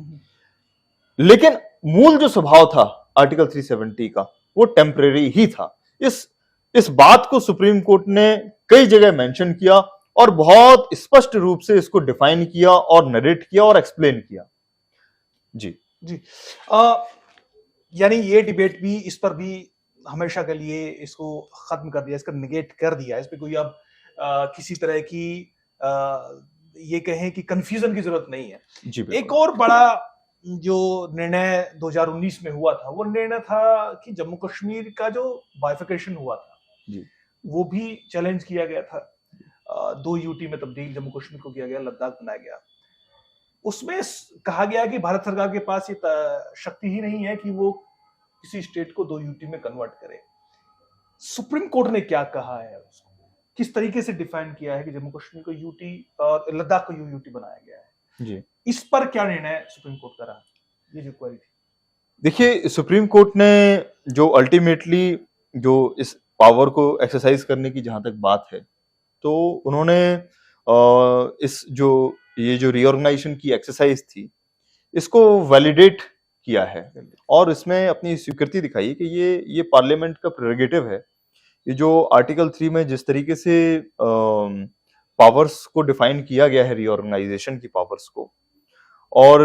लेकिन मूल जो स्वभाव था आर्टिकल 370 का वो टेम्परेरी ही था। इस बात को सुप्रीम कोर्ट ने कई जगह मेंशन किया और बहुत स्पष्ट रूप से इसको डिफाइन किया और नरेट किया और एक्सप्लेन किया। जी जी यानी ये डिबेट भी, इस पर भी हमेशा के लिए इसको खत्म कर दिया, इसका निगेट कर दिया। इस पे कोई अब किसी तरह की ये कहें कि कंफ्यूजन की जरूरत नहीं है। जी एक और बड़ा जो निर्णय 2019 में हुआ था वो निर्णय था कि जम्मू कश्मीर का जो बाइफिकेशन हुआ था जी, वो भी चैलेंज किया गया था। 2 यूटी में तब्दील जम्मू कश्मीर को किया गया, लद्दाख बनाया गया। उसमें कहा गया कि भारत सरकार के पास ये शक्ति ही नहीं है कि वो किसी स्टेट को 2 यूटी में कन्वर्ट करे। सुप्रीम कोर्ट ने क्या कहा है, उसको किस तरीके से डिफाइन किया है कि जम्मू कश्मीर को यूटी और लद्दाख को यूटी बनाया गया है जी, इस पर क्या निर्णय सुप्रीम कोर्ट का रहा? ये जो क्वेरी थी। देखिए, सुप्रीम कोर्ट ने जो अल्टीमेटली जो इस पावर को एक्सरसाइज करने की जहां तक बात है, तो उन्होंने इस जो रीऑर्गेनाइजेशन की एक्सरसाइज थी इसको वैलिडेट किया है और इसमें अपनी स्वीकृति दिखाई कि ये पार्लियामेंट का प्रेरोगेटिव है। ये जो आर्टिकल 3 में जिस तरीके से पावर्स को डिफाइन किया गया है, रीऑर्गेनाइजेशन की पावर्स को, और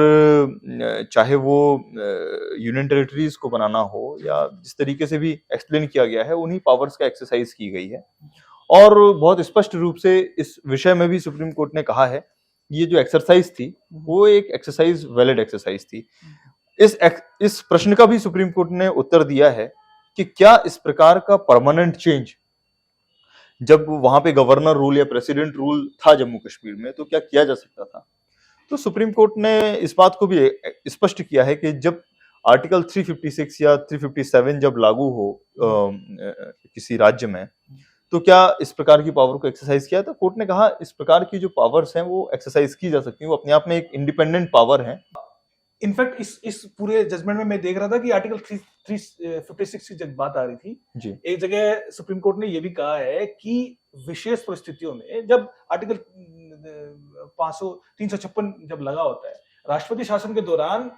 चाहे वो यूनियन टेरिटरीज को बनाना हो या जिस तरीके से भी एक्सप्लेन किया गया है, उन्हीं पावर्स का एक्सरसाइज की गई है। और बहुत स्पष्ट रूप से इस विषय में भी सुप्रीम कोर्ट ने कहा है ये जो एक्सरसाइज थी वो एक एक्सरसाइज, वैलिड एक्सरसाइज थी। इस प्रश्न का भी सुप्रीम कोर्ट ने उत्तर दिया है कि क्या इस प्रकार का परमानेंट चेंज, जब वहां पे गवर्नर रूल या प्रेसिडेंट रूल था जम्मू कश्मीर में, तो क्या किया जा सकता था। तो सुप्रीम कोर्ट ने इस बात को भी स्पष्ट किया है कि जब आर्टिकल 356 या 357 जब लागू हो किसी राज्य में, तो क्या इस प्रकार की पावर को एक्सरसाइज किया था। कोर्ट ने कहा इस प्रकार की जो पावर्स हैं वो एक्सरसाइज की जा सकती हैं, वो अपने आप में एक इंडिपेंडेंट पावर है। इनफैक्ट इस पूरे जजमेंट में मैं देख रहा था कि आर्टिकल 356 की जब बात आ रही थी जी। एक जगह सुप्रीम कोर्ट ने यह भी कहा है कि विशेष परिस्थितियों में जब आर्टिकल 356 जब लगा होता है, राष्ट्रपति शासन के दौरान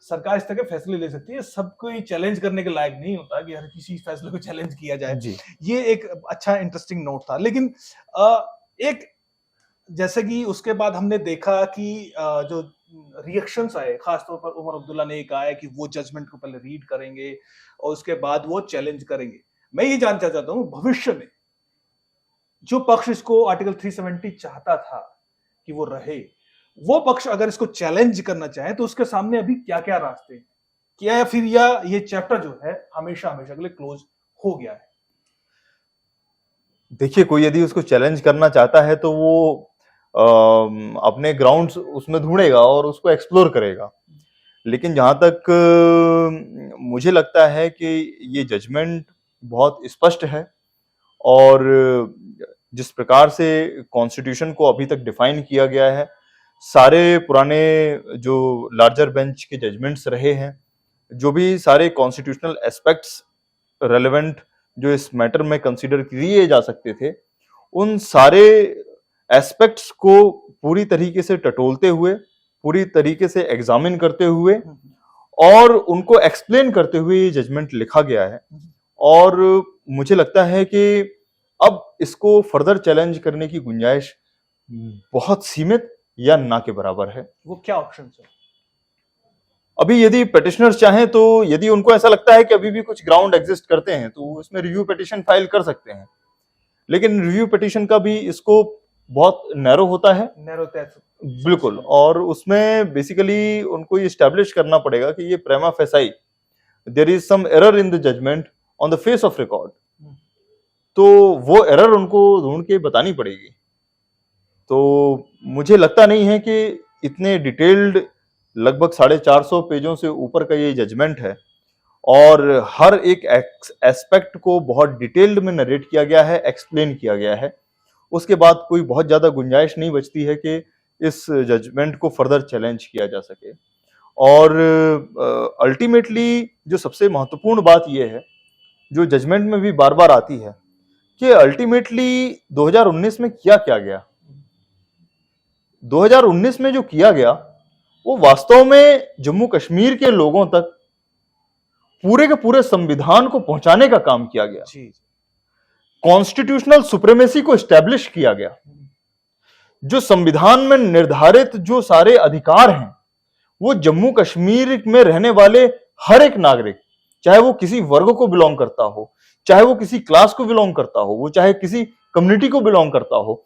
सरकार इस तरह के फैसले ले सकती है, सब कोई चैलेंज करने के लायक नहीं होता कि हर किसी फैसले को चैलेंज किया जाए जी। ये एक अच्छा इंटरेस्टिंग नोट था। लेकिन एक जैसे कि उसके बाद हमने देखा कि जो रिएक्शंस आए, खासतौर पर उमर अब्दुल्ला ने कहा है कि वो जजमेंट को पहले रीड करेंगे और उसके बाद वो चैलेंज करेंगे। मैं ये जानना चाहता हूं भविष्य में जो पक्ष इसको आर्टिकल 370 चाहता था कि वो रहे, वो पक्ष अगर इसको चैलेंज करना चाहे तो उसके सामने अभी क्या क्या रास्ते हैं, क्या या फिर ये चैप्टर जो है हमेशा हमेशा के लिए क्लोज हो गया है। देखिए, कोई यदि उसको चैलेंज करना चाहता है तो वो अपने ग्राउंड्स उसमें ढूंढेगा और उसको एक्सप्लोर करेगा। लेकिन जहां तक मुझे लगता है कि ये जजमेंट बहुत स्पष्ट है और जिस प्रकार से कॉन्स्टिट्यूशन को अभी तक डिफाइन किया गया है, सारे पुराने जो लार्जर बेंच के जजमेंट्स रहे हैं, जो भी सारे कॉन्स्टिट्यूशनल एस्पेक्ट्स रेलेवेंट जो इस मैटर में कंसीडर किए जा सकते थे, उन सारे एस्पेक्ट्स को पूरी तरीके से टटोलते हुए, पूरी तरीके से एग्जामिन करते हुए और उनको एक्सप्लेन करते हुए ये जजमेंट लिखा गया है। और मुझे लगता है कि अब इसको फर्दर चैलेंज करने की गुंजाइश बहुत सीमित या ना के बराबर है। वो क्या ऑप्शन है? अभी यदि पिटिशनर्स चाहें तो यदि उनको ऐसा लगता है कि अभी भी कुछ ग्राउंड एग्जिस्ट करते हैं तो उसमें रिव्यू पिटिशन फाइल कर सकते हैं। लेकिन रिव्यू पिटिशन का भी स्कोप बहुत नैरो होता है, बिल्कुल। और उसमें बेसिकली उनको ये एस्टैब्लिश करना पड़ेगा कि ये prima facie there is some error in the judgement on the face of record, तो वो एरर उनको ढूंढ के बतानी पड़ेगी। तो मुझे लगता नहीं है कि इतने डिटेल्ड लगभग 450 पेजों से ऊपर का ये जजमेंट है और हर एक एस्पेक्ट को बहुत डिटेल्ड में नरेट किया गया है, एक्सप्लेन किया गया है। उसके बाद कोई बहुत ज्यादा गुंजाइश नहीं बचती है कि इस जजमेंट को फर्दर चैलेंज किया जा सके। और अल्टीमेटली जो सबसे महत्वपूर्ण बात यह है, जो जजमेंट में भी बार बार आती है, कि अल्टीमेटली 2019 में किया क्या गया। 2019 में जो किया गया वो वास्तव में जम्मू कश्मीर के लोगों तक पूरे के पूरे संविधान को पहुंचाने का काम किया गया। कॉन्स्टिट्यूशनल सुप्रीमेसी को एस्टैब्लिश किया गया। जो संविधान में निर्धारित जो सारे अधिकार हैं वो जम्मू कश्मीर में रहने वाले हर एक नागरिक, चाहे वो किसी वर्ग को बिलोंग करता हो, चाहे वो किसी क्लास को बिलोंग करता हो, वो चाहे किसी कम्युनिटी को बिलोंग करता हो,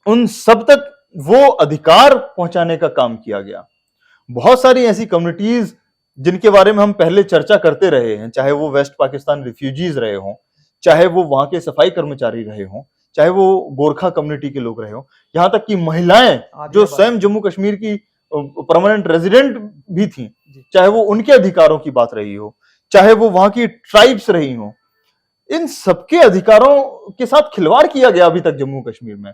उन सब तक वो अधिकार पहुंचाने का काम किया गया। बहुत सारी ऐसी कम्युनिटीज जिनके बारे में हम पहले चर्चा करते रहे हैं, चाहे वो वेस्ट पाकिस्तान रिफ्यूजीज रहे हों, चाहे वो वहां के सफाई कर्मचारी रहे हों, चाहे वो गोरखा कम्युनिटी के लोग रहे हों, यहां तक कि महिलाएं जो स्वयं जम्मू कश्मीर की परमानेंट रेजिडेंट भी थी, चाहे वो उनके अधिकारों की बात रही हो, चाहे वो वहां की ट्राइब्स रही हो, इन सबके अधिकारों के साथ खिलवाड़ किया गया अभी तक जम्मू कश्मीर में।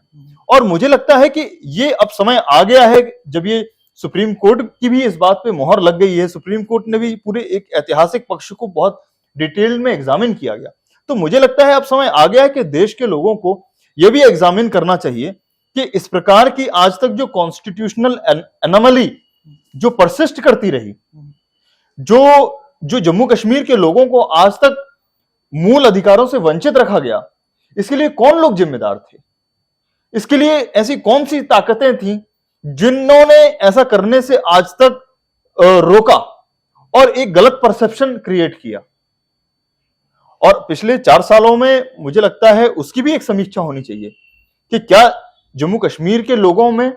और मुझे लगता है कि ये अब समय आ गया है, जब ये सुप्रीम कोर्ट की भी इस बात पे मोहर लग गई है, सुप्रीम कोर्ट ने भी पूरे एक ऐतिहासिक पक्ष को बहुत डिटेल में एग्जामिन किया गया, तो मुझे लगता है अब समय आ गया है कि देश के लोगों को यह भी एग्जामिन करना चाहिए कि इस प्रकार की आज तक जो कॉन्स्टिट्यूशनल एनोमली जो परसिस्ट करती रही, जो जो जम्मू कश्मीर के लोगों को आज तक मूल अधिकारों से वंचित रखा गया, इसके लिए कौन लोग जिम्मेदार थे? इसके लिए ऐसी कौन सी ताकतें थीं जिन्होंने ऐसा करने से आज तक रोका और एक गलत परसेप्शन क्रिएट किया? और पिछले 4 सालों में मुझे लगता है उसकी भी एक समीक्षा होनी चाहिए कि क्या जम्मू कश्मीर के लोगों में,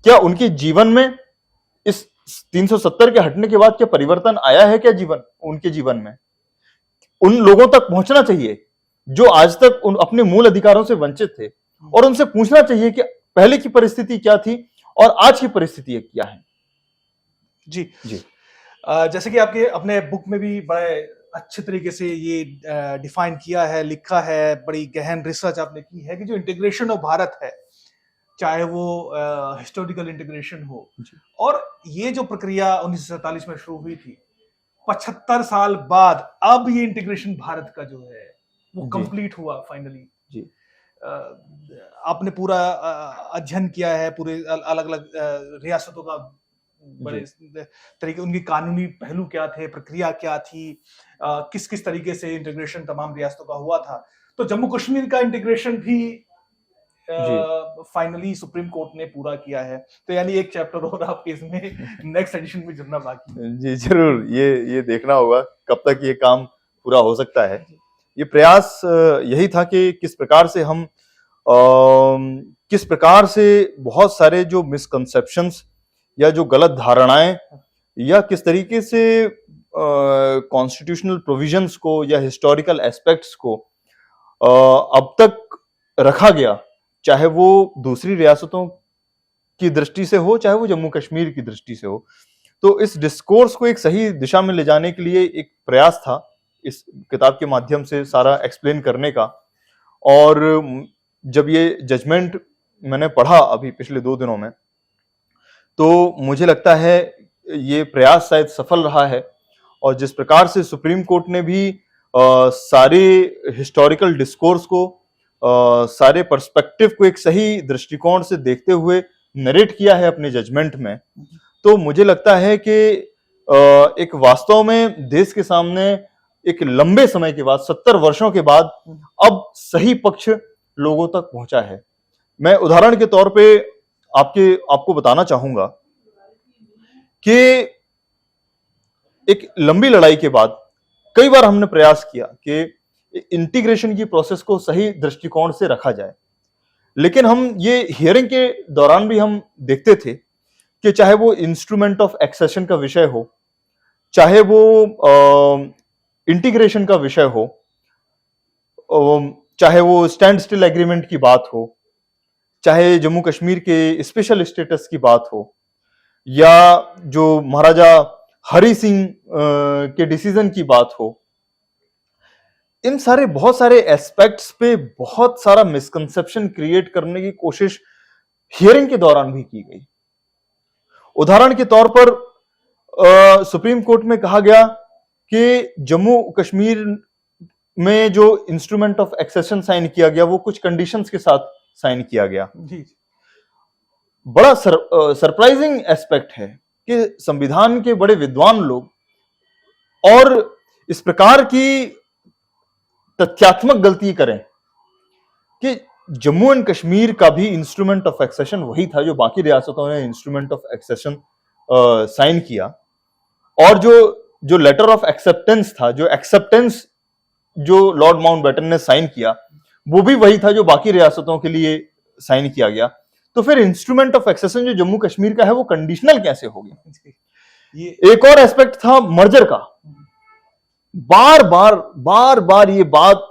क्या उनके जीवन में इस 370 के हटने के बाद क्या परिवर्तन आया है? क्या उनके जीवन में उन लोगों तक पहुंचना चाहिए जो आज तक अपने मूल अधिकारों से वंचित थे, और उनसे पूछना चाहिए कि पहले की परिस्थिति क्या थी और आज की परिस्थिति क्या है। जी जी जैसे कि आपके अपने बुक में भी बड़े अच्छे तरीके से ये डिफाइन किया है, लिखा है, बड़ी गहन रिसर्च आपने की है कि जो इंटीग्रेशन ऑफ भारत है, चाहे वो हिस्टोरिकल इंटीग्रेशन हो, और ये जो प्रक्रिया 1947 में शुरू हुई थी, 75 साल बाद अब ये इंटीग्रेशन भारत का जो है वो कंप्लीट हुआ फाइनली। जी आपने पूरा अध्ययन किया है पूरे अलग अलग रियासतों का, बड़े तरीके, उनकी कानूनी पहलू क्या थे, प्रक्रिया क्या थी, किस किस तरीके से इंटीग्रेशन तमाम रियासतों का हुआ था। तो जम्मू कश्मीर का इंटीग्रेशन भी फाइनली सुप्रीम कोर्ट ने पूरा किया है। तो यानी एक चैप्टर और आपके इसमें नेक्स्ट एडिशन में जुड़ना बाकी है। जी जरूर, ये देखना होगा कब तक ये काम पूरा हो सकता है। ये प्रयास यही था कि किस प्रकार से हम किस प्रकार से बहुत सारे जो मिसकंसेप्शंस या जो गलत धारणाएं या किस तरीके से कॉन्स्टिट्यूशनल प्रोविजंस को या हिस्टोरिकल एस्पेक्ट्स को अब तक रखा गया, चाहे वो दूसरी रियासतों की दृष्टि से हो, चाहे वो जम्मू कश्मीर की दृष्टि से हो। तो इस डिस्कोर्स को एक सही दिशा में ले जाने के लिए एक प्रयास था इस किताब के माध्यम से सारा एक्सप्लेन करने का। और जब ये जजमेंट मैंने पढ़ा अभी पिछले 2 दिनों में, तो मुझे लगता है ये प्रयास शायद सफल रहा है। और जिस प्रकार से सुप्रीम कोर्ट ने भी सारे हिस्टोरिकल डिस्कोर्स को, सारे पर्सपेक्टिव को एक सही दृष्टिकोण से देखते हुए नरेट किया है अपने जजमेंट में, तो मुझे लगता है कि एक वास्तव में देश के सामने एक लंबे समय के बाद, 70 वर्षों के बाद अब सही पक्ष लोगों तक पहुंचा है। मैं उदाहरण के तौर पे आपको बताना चाहूंगा कि एक लंबी लड़ाई के बाद कई बार हमने प्रयास किया कि इंटीग्रेशन की प्रोसेस को सही दृष्टिकोण से रखा जाए, लेकिन हम ये हियरिंग के दौरान भी हम देखते थे कि चाहे वो इंस्ट्रूमेंट ऑफ एक्सेशन का विषय हो, चाहे वो इंटीग्रेशन का विषय हो, चाहे वो स्टैंड स्टिल एग्रीमेंट की बात हो, चाहे जम्मू कश्मीर के स्पेशल स्टेटस की बात हो, या जो महाराजा हरि सिंह के डिसीजन की बात हो, इन सारे बहुत सारे एस्पेक्ट्स पे बहुत सारा मिसकंसेप्शन क्रिएट करने की कोशिश हियरिंग के दौरान भी की गई। उदाहरण के तौर पर सुप्रीम कोर्ट में कहा गया कि जम्मू कश्मीर में जो इंस्ट्रूमेंट ऑफ एक्सेशन साइन किया गया वो कुछ कंडीशंस के साथ साइन किया गया। बड़ा सरप्राइजिंग एस्पेक्ट है कि संविधान के बड़े विद्वान लोग और इस प्रकार की तथ्यात्मक गलती करें कि जम्मू एंड कश्मीर का भी इंस्ट्रूमेंट ऑफ एक्सेशन वही था जो बाकी रियासतों ने इंस्ट्रूमेंट ऑफ एक्सेशन साइन किया, और जो लेटर ऑफ एक्सेप्टेंस था, जो एक्सेप्टेंस जो लॉर्ड माउंटबेटन ने साइन किया, वो भी वही था जो बाकी रियासतों के लिए साइन किया गया। तो फिर इंस्ट्रूमेंट ऑफ एक्सेशन जो जम्मू कश्मीर का है वो कंडीशनल कैसे हो गया? ये एक और एस्पेक्ट था मर्जर का। बार बार ये बात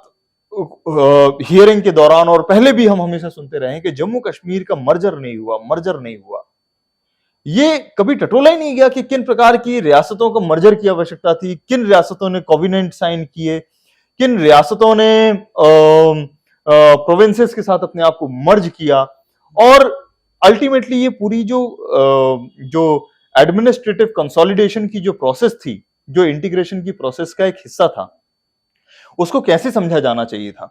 हियरिंग के दौरान और पहले भी हम हमेशा सुनते रहे कि जम्मू कश्मीर का मर्जर नहीं हुआ। ये कभी टटोला ही नहीं गया कि किन प्रकार की रियासतों को मर्जर की आवश्यकता थी, किन रियासतों ने कोवेनेंट साइन किए, किन रियासतों ने प्रोविंसेस के साथ अपने आप को मर्ज किया, और अल्टीमेटली ये पूरी जो एडमिनिस्ट्रेटिव कंसोलिडेशन की जो प्रोसेस थी, जो इंटीग्रेशन की प्रोसेस का एक हिस्सा था, उसको कैसे समझा जाना चाहिए था।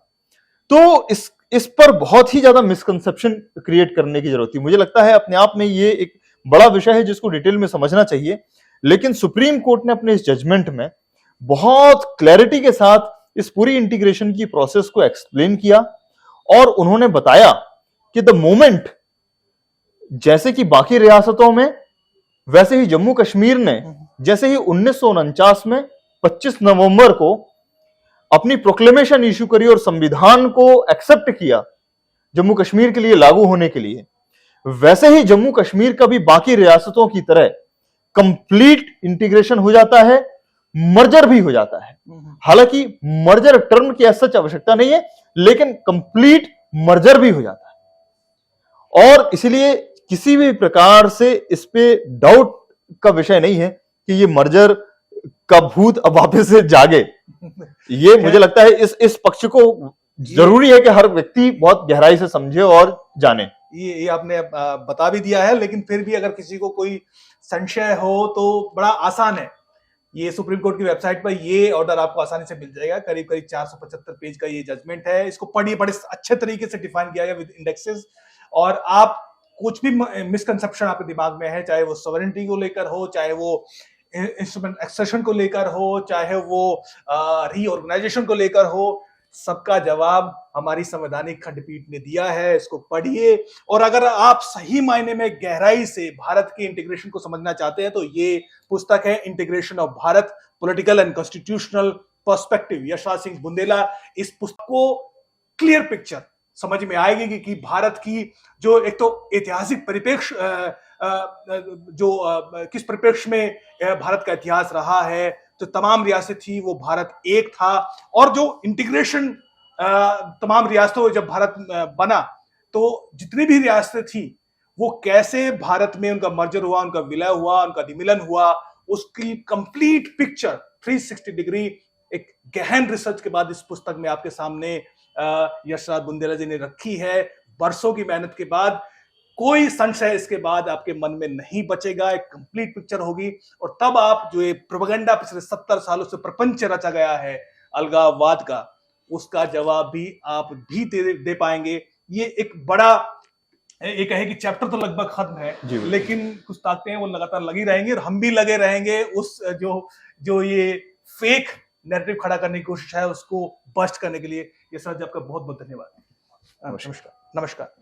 तो इस पर बहुत ही ज्यादा मिसकंसेप्शन क्रिएट करने की जरूरत थी। मुझे लगता है अपने आप में ये एक बड़ा विषय है जिसको डिटेल में समझना चाहिए, लेकिन सुप्रीम कोर्ट ने अपने इस जजमेंट में बहुत क्लैरिटी के साथ इस पूरी इंटीग्रेशन की प्रोसेस को एक्सप्लेन किया और उन्होंने बताया कि द मोमेंट जैसे कि बाकी रियासतों में वैसे ही जम्मू कश्मीर ने जैसे ही 1949 में 25 नवंबर को अपनी प्रोक्लेमेशन इश्यू करी और संविधान को एक्सेप्ट किया जम्मू कश्मीर के लिए लागू होने के लिए, वैसे ही जम्मू कश्मीर का भी बाकी रियासतों की तरह कंप्लीट इंटीग्रेशन हो जाता है, मर्जर भी हो जाता है। हालांकि मर्जर टर्म की सच आवश्यकता नहीं है, लेकिन कंप्लीट मर्जर भी हो जाता है। और इसलिए किसी भी प्रकार से इस पे डाउट का विषय नहीं है कि ये मर्जर का भूत अब वापस से जागे। ये मुझे लगता है इस पक्ष को जरूरी है कि हर व्यक्ति बहुत गहराई से समझे और जाने। ये आपने बता भी दिया है, लेकिन फिर भी अगर किसी को कोई संशय हो तो बड़ा आसान है। ये सुप्रीम कोर्ट की वेबसाइट पर ये ऑर्डर आपको आसानी से मिल जाएगा। करीब करीब 475 पेज का ये जजमेंट है। इसको पढ़िए, बड़े अच्छे तरीके से डिफाइन किया गया विद इंडेक्सेस। और आप कुछ भी मिसकंसेप्शन आपके दिमाग में है, चाहे वो सॉवरेनिटी को लेकर हो, चाहे वो इंस्ट्रूमेंट एक्सेशन को लेकर हो, चाहे वो रीऑर्गेनाइजेशन को लेकर हो, सबका जवाब हमारी संवैधानिक खंडपीठ ने दिया है। इसको पढ़िए और अगर आप सही मायने में गहराई से भारत के इंटीग्रेशन को समझना चाहते हैं तो ये पुस्तक है integration of Bharat, political and constitutional perspective, Yashraj Singh Bundela. इस पुस्तक को क्लियर पिक्चर समझ में आएगी कि भारत की जो एक तो ऐतिहासिक परिप्रेक्ष्य किस परिप्रेक्ष्य में भारत का इतिहास रहा है, तो तमाम रियासत थी वो भारत एक था, और जो इंटीग्रेशन तमाम रियासतों जब भारत बना तो जितनी भी रियासतें थी वो कैसे भारत में उनका मर्जर हुआ, उनका विलय हुआ, उनका विमिलन हुआ, उसकी कंप्लीट पिक्चर 360 डिग्री एक गहन रिसर्च के बाद इस पुस्तक में आपके सामने यशराज बुंदेला जी ने रखी है। बरसों की मेहनत के बाद कोई संशय इसके बाद आपके मन में नहीं बचेगा, एक कंप्लीट पिक्चर होगी। और तब आप जो ये प्रोपेगेंडा पिछले 70 सालों से प्रपंच रचा गया है अलगाववाद का, उसका जवाब भी आप भी दे पाएंगे। ये एक बड़ा ये कहे कि चैप्टर तो लगभग खत्म है, लेकिन कुछ ताकतें हैं वो लगातार लगी रहेंगी और हम भी लगे रहेंगे उस जो ये फेक नैरेटिव खड़ा करने की कोशिश है उसको बस्ट करने के लिए। ये सर जी आपका बहुत बहुत धन्यवाद। नमस्कार।